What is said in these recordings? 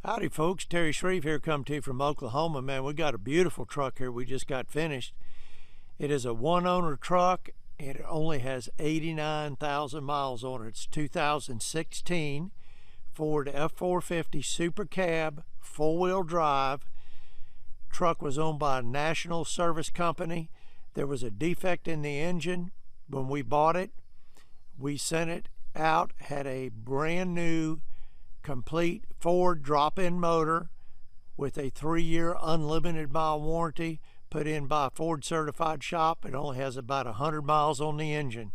Howdy folks, Terry Shreve here, come to you from Oklahoma. Man, we got a beautiful truck here we just got finished. It is a one-owner truck. It only has 89,000 miles on it. It's 2016 Ford F450 Super Cab, four-wheel drive. Truck was owned by a national service company. There was a defect in the engine when we bought it. We sent it out, had a brand new complete Ford drop-in motor with a 3-year unlimited mile warranty put in by a Ford certified shop. It only has about 100 miles on the engine.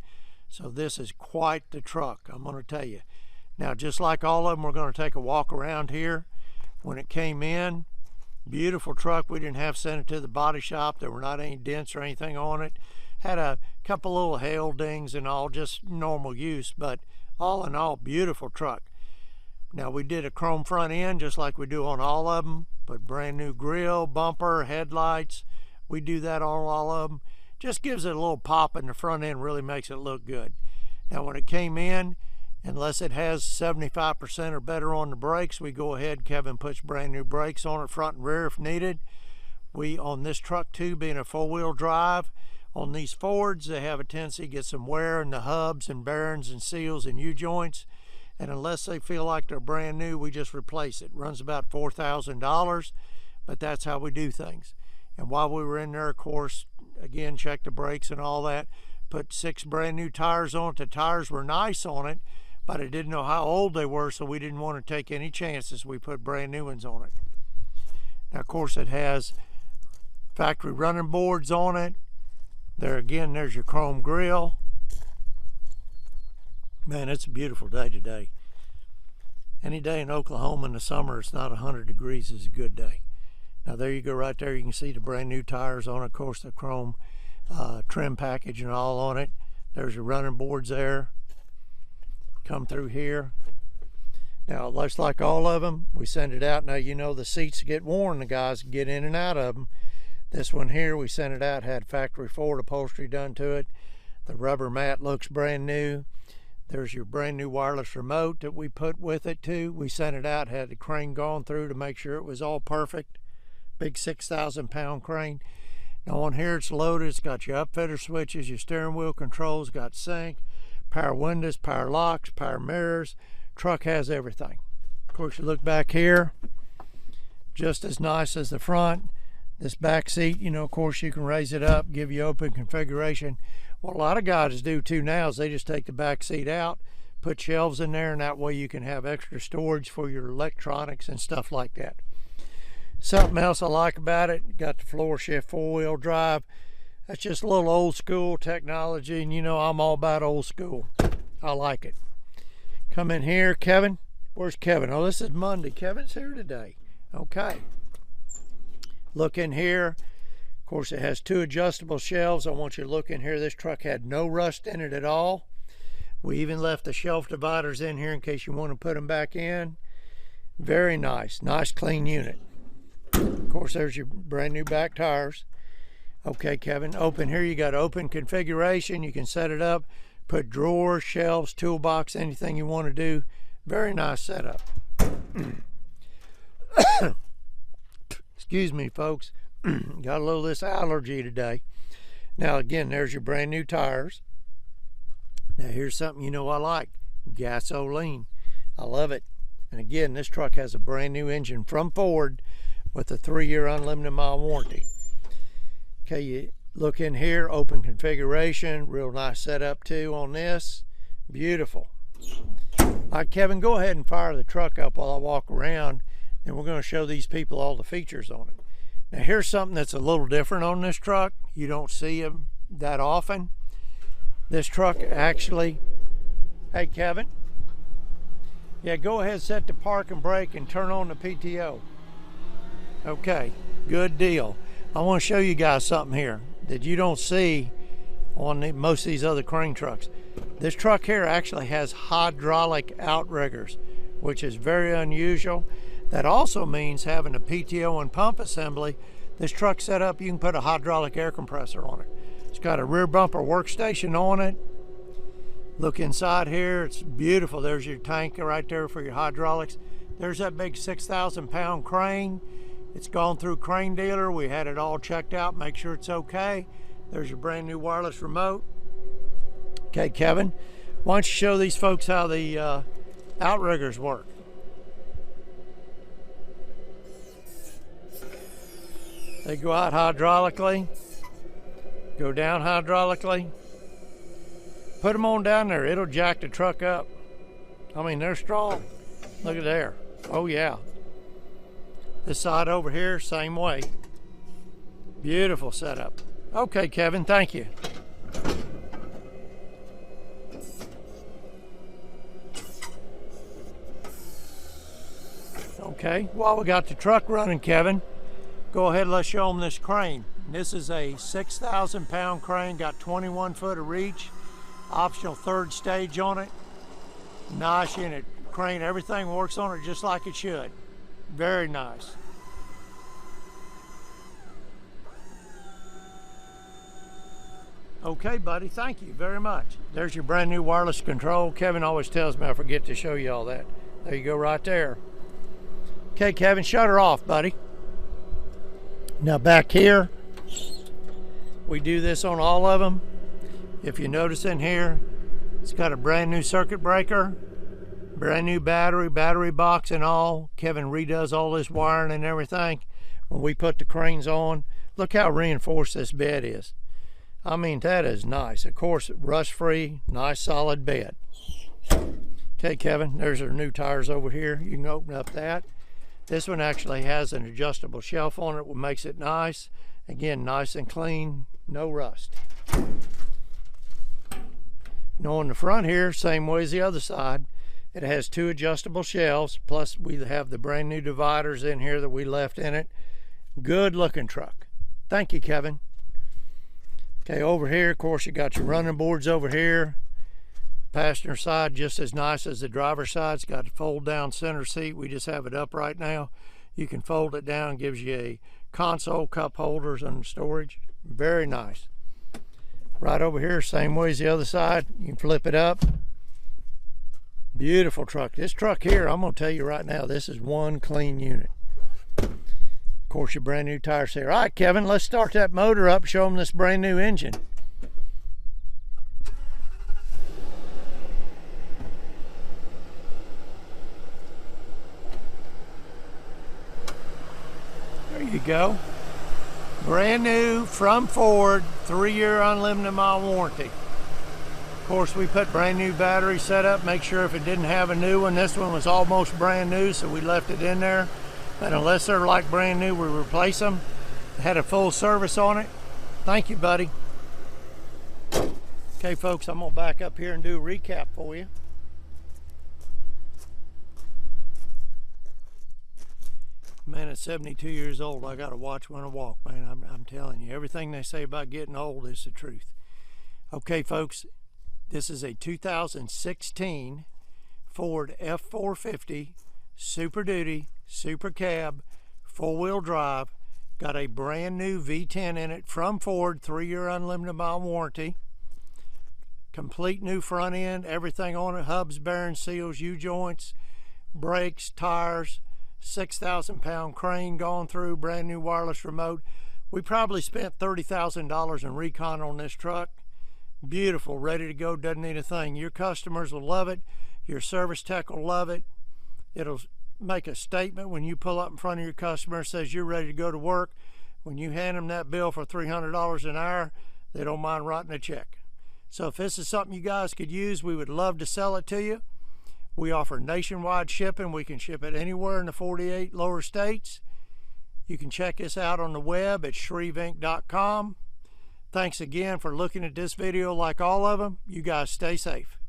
So this is quite the truck, I'm going to tell you. Now, just like all of them, we're going to take a walk around here. When it came in, beautiful truck. We didn't have sent it to the body shop. There were not any dents or anything on it. Had a couple little hail dings and all, just normal use, but all in all, beautiful truck. Now, we did a chrome front end just like we do on all of them, but brand new grille, bumper, headlights. We do that on all of them. Just gives it a little pop in the front end, really makes it look good. Now, when it came in, unless it has 75% or better on the brakes, we go ahead, Kevin puts brand new brakes on it, front and rear if needed. We, on this truck too, being a four-wheel drive, on these Fords, they have a tendency to get some wear in the hubs and bearings and seals and U-joints. And unless they feel like they're brand new, we just replace it. Runs about $4,000, but that's how we do things. And while we were in there, of course, again, check the brakes and all that. Put 6 brand new tires on it. The tires were nice on it, but I didn't know how old they were, so we didn't want to take any chances. We put brand new ones on it. Now, of course, it has factory running boards on it. There again, there's your chrome grille. Man, it's a beautiful day today. Any day in Oklahoma in the summer, it's not 100 degrees, is a good day. Now there you go right there. You can see the brand new tires on it. Of course, the chrome trim package and all on it. There's your running boards there. Come through here. Now, looks like all of them, we send it out. Now, you know the seats get worn. The guys get in and out of them. This one here, we sent it out, had factory Ford upholstery done to it. The rubber mat looks brand new. There's your brand new wireless remote that we put with it too. We sent it out, had the crane gone through to make sure it was all perfect. Big 6,000-pound crane. Now on here it's loaded. It's got your upfitter switches, your steering wheel controls, got sync, power windows, power locks, power mirrors. Truck has everything. Of course, you look back here, just as nice as the front. This back seat, you know, of course you can raise it up, give you open configuration. What a lot of guys do too now is they just take the back seat out, put shelves in there, and that way you can have extra storage for your electronics and stuff like that. Something else I like about it, got the floor shift four-wheel drive. That's just a little old school technology, and you know I'm all about old school. I like it. Come in here, Kevin. Where's Kevin? Oh, this is Monday. Kevin's here today. Okay. Look in here. Of course, it has 2 adjustable shelves. I want you to look in here. This truck had no rust in it at all. We even left the shelf dividers in here in case you want to put them back in. Very nice. Nice, clean unit. Of course, there's your brand new back tires. Okay, Kevin, open here. You got open configuration. You can set it up, put drawers, shelves, toolbox, anything you want to do. Very nice setup. Excuse me, folks. Got a little of this allergy today. Now again, there's your brand new tires. Now here's something you know I like. Gasoline. I love it. And again, this truck has a brand new engine from Ford with a 3-year unlimited mile warranty. Okay, you look in here, open configuration, real nice setup too on this. Beautiful. All right, Kevin, go ahead and fire the truck up while I walk around, and we're going to show these people all the features on it. Now here's something that's a little different on this truck. You don't see them that often. This truck actually, hey Kevin, yeah, go ahead, set the park and brake and turn on the PTO. Okay, good deal. I want to show you guys something here that you don't see on most of these other crane trucks. This truck here actually has hydraulic outriggers, which is very unusual. That also means having a PTO and pump assembly. This truck set up, you can put a hydraulic air compressor on it. It's got a rear bumper workstation on it. Look inside here, it's beautiful. There's your tank right there for your hydraulics. There's that big 6,000 pound crane. It's gone through crane dealer. We had it all checked out, make sure it's okay. There's your brand new wireless remote. Okay, Kevin, why don't you show these folks how the Outriggers work? They go out hydraulically, go down hydraulically. Put them on down there, it'll jack the truck up. I mean, they're strong. Look at there. Oh yeah. This side over here, same way. Beautiful setup. Okay, Kevin, thank you. Okay, while we got the truck running, Kevin, go ahead and let's show them this crane. This is a 6,000 pound crane, got 21 foot of reach, optional third stage on it. Nice unit crane, everything works on it just like it should. Very nice. Okay, buddy, thank you very much. There's your brand new wireless control. Kevin always tells me I forget to show you all that. There you go right there. Okay, Kevin, shut her off, buddy. Now back here, we do this on all of them. If you notice in here, it's got a brand new circuit breaker, brand new battery box and all. Kevin redoes all this wiring and everything. When we put the cranes on, look how reinforced this bed is. I mean, that is nice. Of course, rust-free, nice solid bed. Okay, Kevin, there's our new tires over here. You can open up that. This one actually has an adjustable shelf on it, which makes it nice. Again, nice and clean, no rust. Now on the front here, same way as the other side, it has two adjustable shelves, plus we have the brand new dividers in here that we left in it. Good looking truck. Thank you, Kevin. Okay, over here, of course, you got your running boards over here. Passenger side just as nice as the driver's side. It's got a fold down center seat. We just have it up right now. You can fold it down, gives you a console, cup holders and storage. Very nice. Right over here, same way as the other side. You can flip it up. Beautiful truck. This truck here, I'm gonna tell you right now, this is one clean unit. Of course, your brand new tires here. All right, Kevin, let's start that motor up, show them this brand new engine. There you go. Brand new from Ford, 3-year unlimited mile warranty. Of course, we put brand new battery set up, make sure if it didn't have a new one, this one was almost brand new, so we left it in there. But unless they're like brand new, we replace them. Had a full service on it. Thank you, buddy. Okay, folks, I'm gonna back up here and do a recap for you. Man, at 72 years old, I gotta watch when I walk, man. I'm telling you, everything they say about getting old is the truth. Okay, folks, this is a 2016 Ford F450 Super Duty, Super Cab, 4-wheel drive. Got a brand new V10 in it from Ford, 3-year unlimited mile warranty. Complete new front end, everything on it, hubs, bearings, seals, U-joints, brakes, tires. 6,000 pound crane gone through, brand new wireless remote. We probably spent $30,000 in recon on this truck. Beautiful, ready to go, doesn't need a thing. Your customers will love it. Your service tech will love it. It'll make a statement when you pull up in front of your customer and says you're ready to go to work. When you hand them that bill for $300 an hour, they don't mind writing a check. So if this is something you guys could use, we would love to sell it to you. We offer nationwide shipping. We can ship it anywhere in the 48 lower states. You can check us out on the web at shreveinc.com. Thanks again for looking at this video like all of them. You guys stay safe.